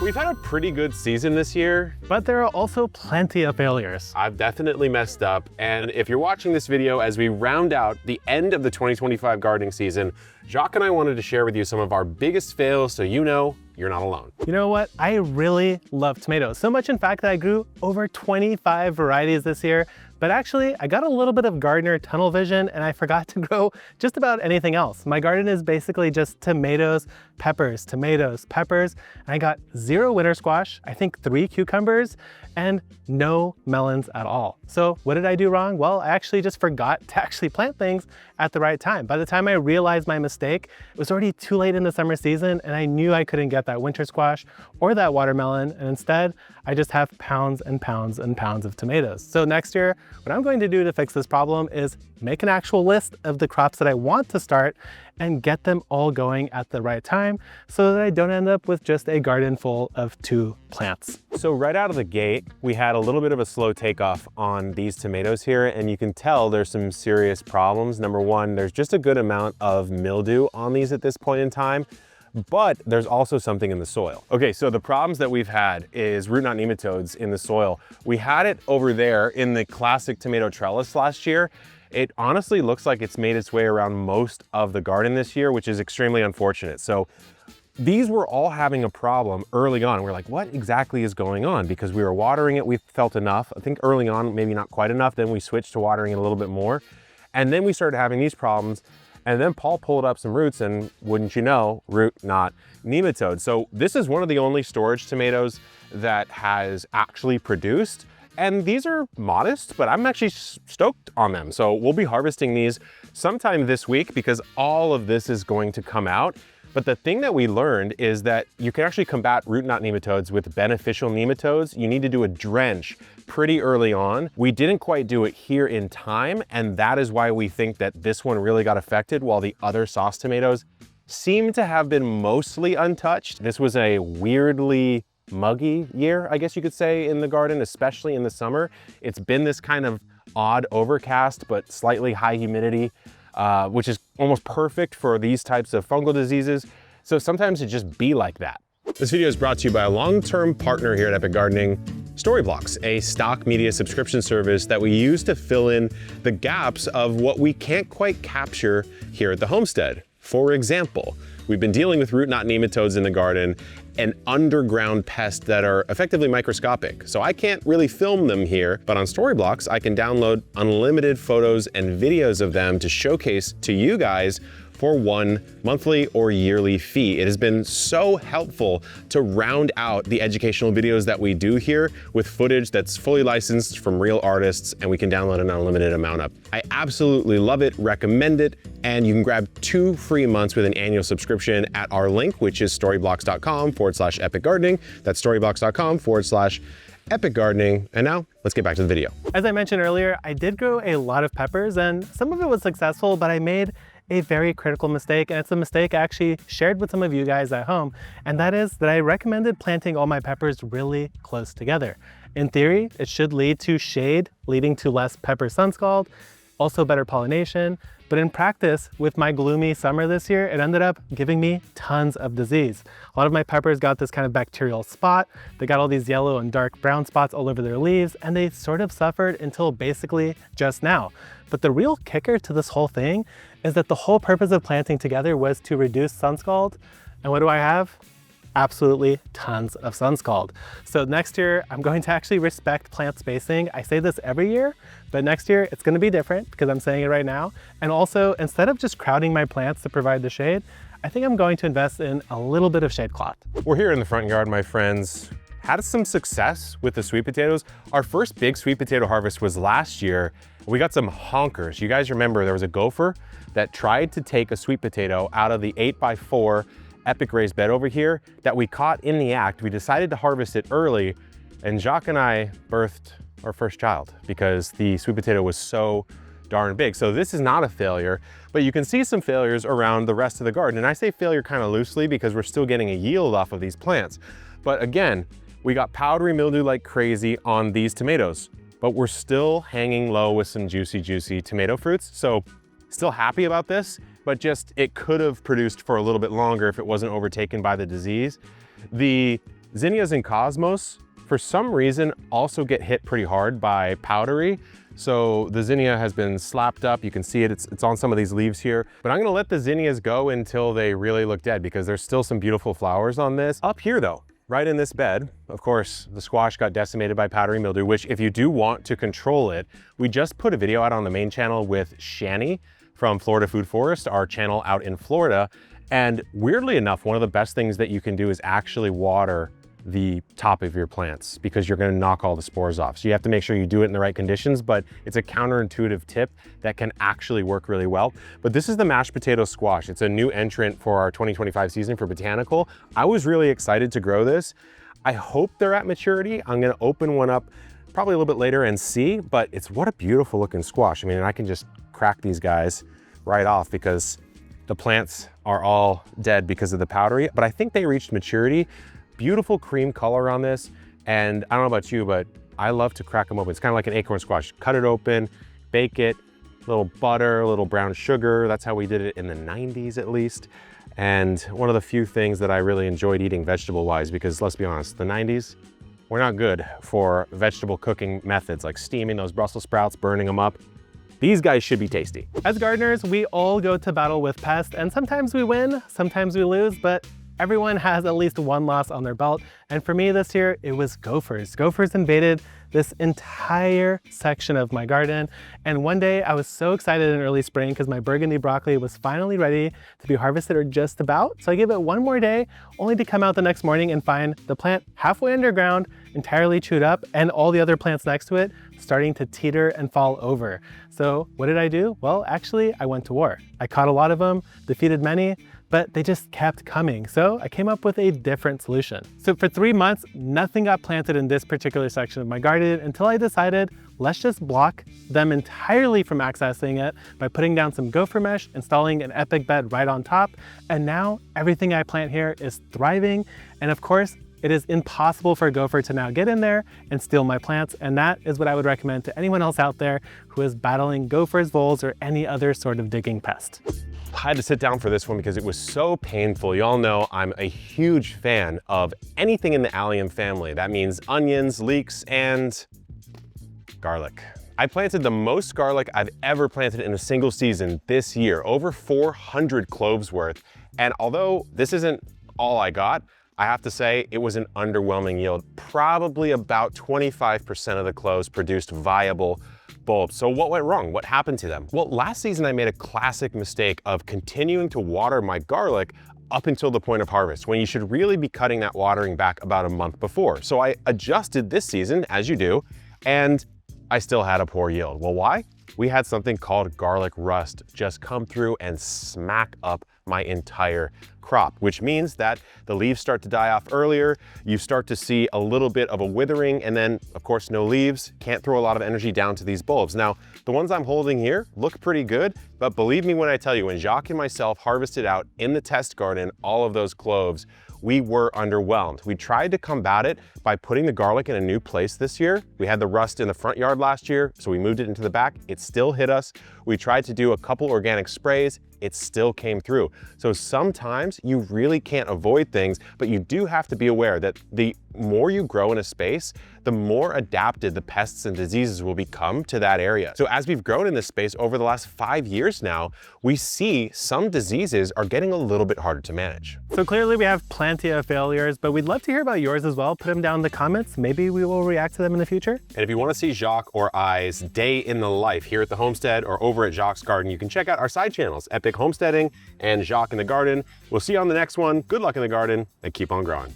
We've had a pretty good season this year, but there are also plenty of failures. I've definitely messed up, and if you're watching this video as we round out the end of the 2025 gardening season, Jacques and I wanted to share with you some of our biggest fails so you know you're not alone. You know what? I really love tomatoes. So much in fact that I grew over 25 varieties this year. But actually, I got a little bit of gardener tunnel vision and I forgot to grow just about anything else. My garden is basically just tomatoes, peppers, and I got 0 winter squash, I think 3 cucumbers, and no melons at all. So what did I do wrong? Well, I actually just forgot to actually plant things at the right time. By the time I realized my mistake, it was already too late in the summer season and I knew I couldn't get that winter squash or that watermelon, and instead I just have pounds and pounds and pounds of tomatoes. So next year, what I'm going to do to fix this problem is make an actual list of the crops that I want to start and get them all going at the right time so that I don't end up with just a garden full of 2 plants. So right out of the gate, we had a little bit of a slow takeoff on these tomatoes here, and you can tell there's some serious problems. Number one, there's just a good amount of mildew on these at this point in time, but there's also something in the soil. Okay, so the problems that we've had is root knot nematodes in the soil. We had it over there in the classic tomato trellis last year. It honestly looks like it's made its way around most of the garden this year, which is extremely unfortunate. So these were all having a problem early on. We're like, what exactly is going on? Because we were watering it, we felt enough. I think early on, maybe not quite enough. Then we switched to watering it a little bit more. And then we started having these problems. And then Paul pulled up some roots and wouldn't you know, root knot nematode. So this is one of the only storage tomatoes that has actually produced. And these are modest, but I'm actually stoked on them. So we'll be harvesting these sometime this week because all of this is going to come out. But the thing that we learned is that you can actually combat root knot nematodes with beneficial nematodes. You need to do a drench pretty early on. We didn't quite do it here in time, and that is why we think that this one really got affected while the other sauce tomatoes seem to have been mostly untouched. This was a weirdly muggy year, I guess you could say, in the garden, especially in the summer. It's been this kind of odd overcast, but slightly high humidity, which is almost perfect for these types of fungal diseases. So sometimes it just be like that. This video is brought to you by a long-term partner here at Epic Gardening, Storyblocks, a stock media subscription service that we use to fill in the gaps of what we can't quite capture here at the homestead. For example, we've been dealing with root knot nematodes in the garden, an underground pest that are effectively microscopic. So I can't really film them here, but on Storyblocks, I can download unlimited photos and videos of them to showcase to you guys for one monthly or yearly fee. It has been so helpful to round out the educational videos that we do here with footage that's fully licensed from real artists, and we can download an unlimited amount of. I absolutely love it, recommend it, and you can grab 2 free months with an annual subscription at our link, which is storyblocks.com/epicgardening. That's storyblocks.com/Epic Gardening. And now let's get back to the video. As I mentioned earlier, I did grow a lot of peppers and some of it was successful, but I made a very critical mistake, and it's a mistake I actually shared with some of you guys at home, and that is that I recommended planting all my peppers really close together. In theory, it should lead to shade, leading to less pepper sun scald, also better pollination, but in practice, with my gloomy summer this year, it ended up giving me tons of disease. A lot of my peppers got this kind of bacterial spot, they got all these yellow and dark brown spots all over their leaves, and they sort of suffered until basically just now. But the real kicker to this whole thing is that the whole purpose of planting together was to reduce sun scald. And what do I have? Absolutely tons of sun scald. So next year, I'm going to actually respect plant spacing. I say this every year, but next year it's gonna be different because I'm saying it right now. And also, instead of just crowding my plants to provide the shade, I think I'm going to invest in a little bit of shade cloth. We're here in the front yard, my friends. Had some success with the sweet potatoes. Our first big sweet potato harvest was last year. We got some honkers. You guys remember there was a gopher that tried to take a sweet potato out of the 8x4 Epic raised bed over here that we caught in the act. We decided to harvest it early, and Jacques and I birthed our first child because the sweet potato was so darn big. So this is not a failure, but you can see some failures around the rest of the garden. And I say failure kind of loosely because we're still getting a yield off of these plants. But again, we got powdery mildew like crazy on these tomatoes, but we're still hanging low with some juicy tomato fruits. So still happy about this. but just it could have produced for a little bit longer if it wasn't overtaken by the disease. The zinnias and cosmos, for some reason, also get hit pretty hard by powdery. So the zinnia has been slapped up. You can see it, it's on some of these leaves here. But I'm gonna let the zinnias go until they really look dead because there's still some beautiful flowers on this. Up here though, right in this bed, of course, the squash got decimated by powdery mildew, which if you do want to control it, we just put a video out on the main channel with Shani from Florida Food Forest, our channel out in Florida. And weirdly enough, one of the best things that you can do is actually water the top of your plants because you're going to knock all the spores off. So you have to make sure you do it in the right conditions, but it's a counterintuitive tip that can actually work really well. But this is the mashed potato squash. It's a new entrant for our 2025 season for botanical. I was really excited to grow this. I hope they're at maturity. I'm going to open one up probably a little bit later and see, but it's what a beautiful looking squash. I mean, I can just crack these guys right off because the plants are all dead because of the powdery, but I think they reached maturity. Beautiful cream color on this. And I don't know about you, but I love to crack them open. It's kind of like an acorn squash. Cut it open, bake it, a little butter, a little brown sugar. That's how we did it in the 90s at least. And one of the few things that I really enjoyed eating vegetable-wise, because let's be honest, the 90s were not good for vegetable cooking methods like steaming those Brussels sprouts, burning them up. These guys should be tasty. As gardeners, we all go to battle with pests, and sometimes we win, sometimes we lose, but everyone has at least one loss on their belt. And for me this year, it was gophers. Gophers invaded this entire section of my garden. And one day I was so excited in early spring because my burgundy broccoli was finally ready to be harvested, or just about. So I gave it one more day, only to come out the next morning and find the plant halfway underground, entirely chewed up, and all the other plants next to it starting to teeter and fall over. So what did I do? Well, actually, I went to war. I caught a lot of them, defeated many, but they just kept coming. So I came up with a different solution. So for 3 months, nothing got planted in this particular section of my garden until I decided, let's just block them entirely from accessing it by putting down some gopher mesh, installing an epic bed right on top. And now everything I plant here is thriving. And of course, it is impossible for a gopher to now get in there and steal my plants. And that is what I would recommend to anyone else out there who is battling gophers, voles, or any other sort of digging pest. I had to sit down for this one because it was so painful. You all know I'm a huge fan of anything in the allium family. That means onions, leeks, and garlic. I planted the most garlic I've ever planted in a single season this year, over 400 cloves worth. And although this isn't all I got, I have to say it was an underwhelming yield. Probably about 25% of the cloves produced viable bulbs. So what went wrong? What happened to them? Well, last season I made a classic mistake of continuing to water my garlic up until the point of harvest, when you should really be cutting that watering back about a month before. So I adjusted this season, as you do, and I still had a poor yield. Well, why? We had something called garlic rust just come through and smack up my entire crop, which means that the leaves start to die off earlier. You start to see a little bit of a withering, and then of course no leaves. Can't throw a lot of energy down to these bulbs. Now, the ones I'm holding here look pretty good, but believe me when I tell you, when Jacques and myself harvested out in the test garden all of those cloves, we were underwhelmed. We tried to combat it by putting the garlic in a new place this year. We had the rust in the front yard last year, so we moved it into the back. It still hit us. We tried to do a couple organic sprays. It still came through. So sometimes you really can't avoid things, but you do have to be aware that the more you grow in a space, the more adapted the pests and diseases will become to that area. So as we've grown in this space over the last 5 years now, we see some diseases are getting a little bit harder to manage. So clearly we have plenty of failures, but we'd love to hear about yours as well. Put them down in the comments. Maybe we will react to them in the future. And if you want to see Jacques or I's day in the life here at the homestead or over at Jacques' garden, you can check out our side channels, Epic Homesteading and Jacques in the Garden. We'll see you on the next one. Good luck in the garden and keep on growing.